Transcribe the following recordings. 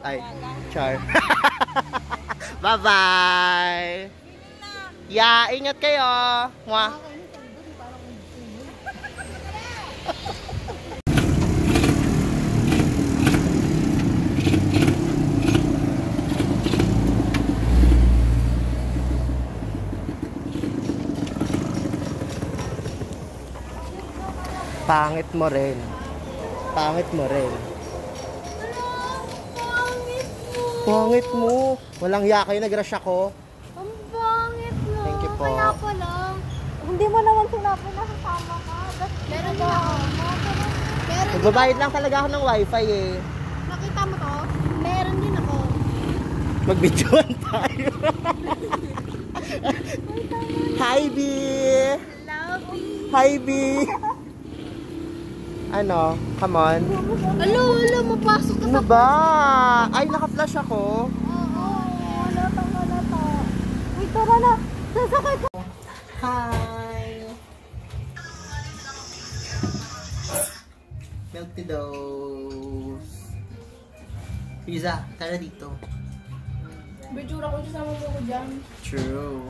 Ay, char. Bye-bye. Yeah, ingat kayo. Mwah. Pangit mo rin. Pangit mo rin. Pangit mo. Walang ya kayo, nag-rush ako. Ang pangit mo. Thank you po. Kaya pala. Hindi mo naman sinabi na kasama ka. Meron din ako. Magbabayad lang talaga ako ng wifi eh. Nakita mo to? Meron din ako. Mag-videoan tayo. Hi, B! Love you. Hi, B! Ano? Come on. Alo, mapasok ka Ano sa... ba? Ay, naka-flash ako. Oo, halata. Uy, tara na. Sasakay ko. Hi! Milk to those. Pizza, tara dito. Bitsura ko siya sama mo ko dyan. True.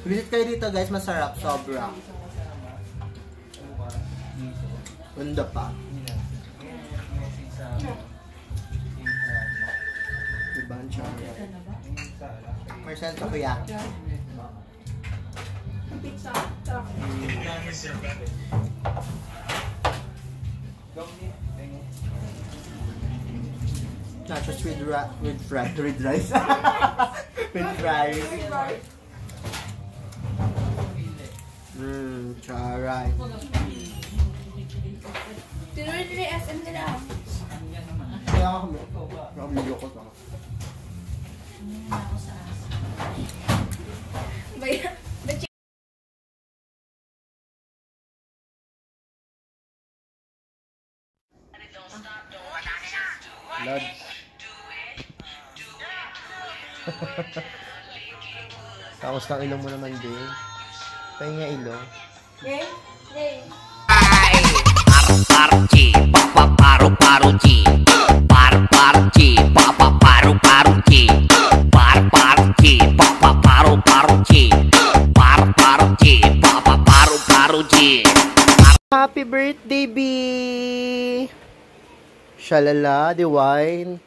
Visit kayo dito guys, masarap, sobra. Ganda pa. Diba ang chowder? Marcel, kuya. Pizza. Nachos with rice. With rice. With rice. Charay. Tinuloy nila yung SM nila. Kaya kami. Ramilyo ko to. Lord. Tapos ng ilong mo naman din. Pahinga ilong. Okay? Okay. Paru-paru-chi, paru-paru-chi, paru-paru-chi, paru-paru-chi, paru-paru-chi, paru-paru-chi, paru-paru-chi, paru-paru-chi. Happy birthday, B! Shalala, the wine.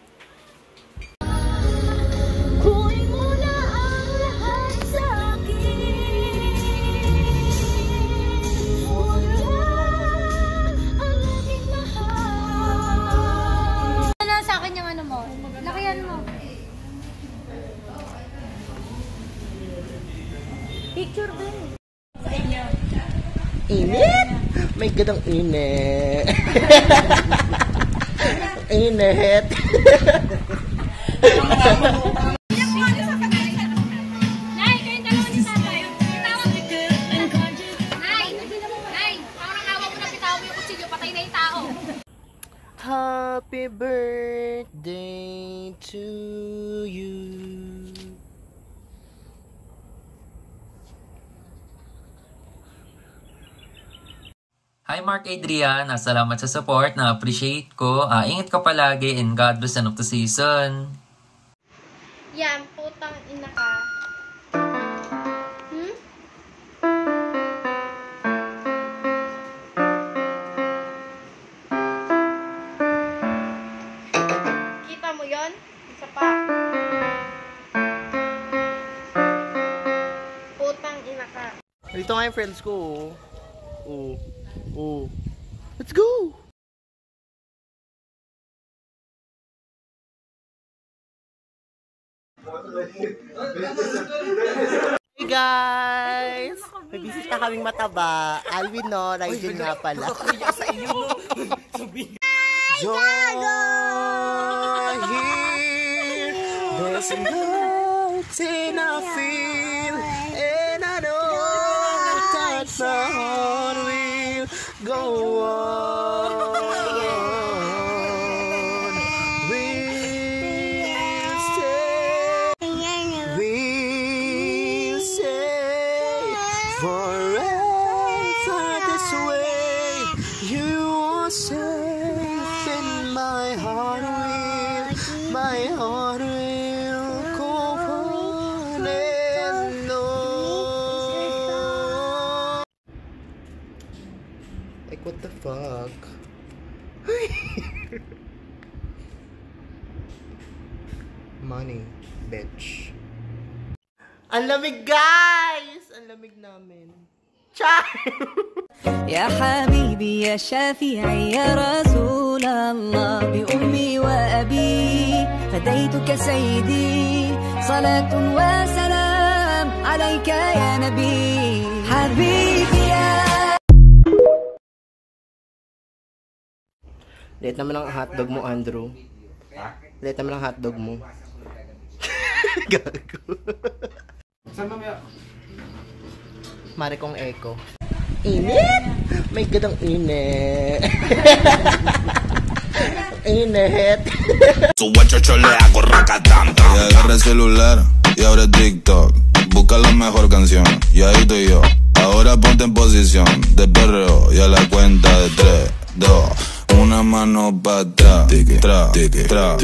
Kunin mo na ang lahat sa akin. Wala ang aking mahal. Ano sa akin yung ano mo? Lakihan mo. Picture ba yun? Sa inyo. Init! May gadang init. Init. Happy birthday to you. Hi Mark Adrian, salamat sa support, na-appreciate ko. Ingat ka palagi and God bless and of the season. Yan, putang ina ka. Hmm? Kita mo yon? Isa pa. Putang ina ka. Dito nga yung friends ko. Oh. Oh. Let's go! Hey guys! May bisita kaming mataba. Alvin no, Raijin nga pala. You're here. There's nothing I feel, and I know that my heart will go on. my heart will go on and on. Like, what the fuck? Money, bitch. Ang lamig, guys! Ang lamig namin. Char! يا حبيبي يا شافعي يا رسول الله بأمي وأبي فديتك سيدي صلاة وسلام عليك يا نبي حبيبي يا Late naman ang hotdog mo, Andrew. Late naman ang hotdog mo. Gago. Saan mamaya? Mare kong echo. Init! May gadang init. Init. Su guacho le hago racatanta. Y agarra el celular y abre TikTok. Busca la mejor canción y ahí estoy yo. Ahora ponte en posición de perreo y a la cuenta de 3, 2, una mano para atrás. Tra, tra.